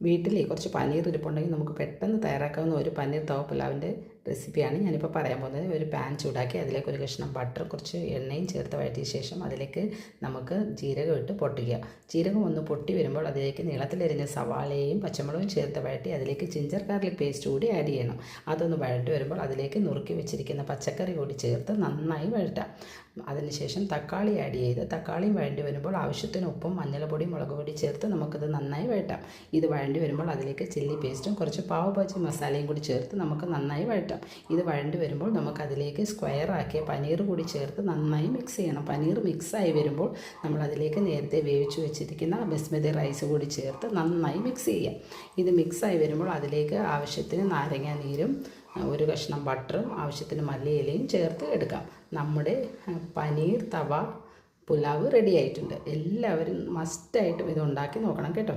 വീട്ടിൽ കുറച്ച് പനീർ ഇരിപ്പുണ്ടെങ്കിൽ നമുക്ക് പെട്ടെന്ന് തയ്യാറാക്കാവുന്ന ഒരു പനീർ തവ പുലാവിൻ്റെ റെസിപ്പിയാണ് ഞാനിപ്പോൾ പറയാൻ പോകുന്നത്. ഒരു പാൻ ചൂടാക്കി അതിലേക്ക് ഒരു കഷ്ണം ബട്ടർ കുറച്ച് എണ്ണയും ചേർത്ത് വഴറ്റിയ ശേഷം അതിലേക്ക് നമുക്ക് ജീരകം ഇട്ട് പൊട്ടിക്കുക. ജീരകം ഒന്ന് പൊട്ടി വരുമ്പോൾ അതിലേക്ക് നീളത്തിലരിഞ്ഞ സവാളയും പച്ചമുളകും ചേർത്ത് വഴറ്റി അതിലേക്ക് ജിഞ്ചർ ഗാർലിക് പേസ്റ്റ് കൂടി ആഡ് ചെയ്യണം. അതൊന്ന് വഴറ്റി വരുമ്പോൾ അതിലേക്ക് നുറുക്കി വെച്ചിരിക്കുന്ന പച്ചക്കറി കൂടി ചേർത്ത് നന്നായി വഴറ്റാം. അതിനുശേഷം തക്കാളി ആഡ് ചെയ്ത് തക്കാളിയും വഴണ്ടി വരുമ്പോൾ ആവശ്യത്തിന് ഉപ്പും മഞ്ഞൾപ്പൊടി മുളക് പൊടി ചേർത്ത് നമുക്കത് നന്നായി വഴറ്റാം. ഇത് വഴണ്ടി വരുമ്പോൾ അതിലേക്ക് ചില്ലി പേസ്റ്റും കുറച്ച് പാവ് ഭാജി മസാലയും കൂടി ചേർത്ത് നമുക്ക് നന്നായി വഴറ്റാം. ഇത് വഴണ്ടി വരുമ്പോൾ നമുക്കതിലേക്ക് സ്ക്വയർ ആക്കിയ പനീർ കൂടി ചേർത്ത് നന്നായി മിക്സ് ചെയ്യണം. പനീർ മിക്സായി വരുമ്പോൾ നമ്മൾ അതിലേക്ക് നേരത്തെ വേവിച്ച് വെച്ചിരിക്കുന്ന ബസ്മതി റൈസ് കൂടി ചേർത്ത് നന്നായി മിക്സ് ചെയ്യാം. ഇത് മിക്സായി വരുമ്പോൾ അതിലേക്ക് ആവശ്യത്തിന് നാരങ്ങ നീരും ഒരു കഷ്ണം ബട്ടറും ആവശ്യത്തിന് മല്ലിയിലയും ചേർത്ത് എടുക്കാം. നമ്മുടെ പനീർ തവ പുലാവ് റെഡി ആയിട്ടുണ്ട്. എല്ലാവരും മസ്റ്റായിട്ടും ഇത് ഉണ്ടാക്കി നോക്കണം കേട്ടോ.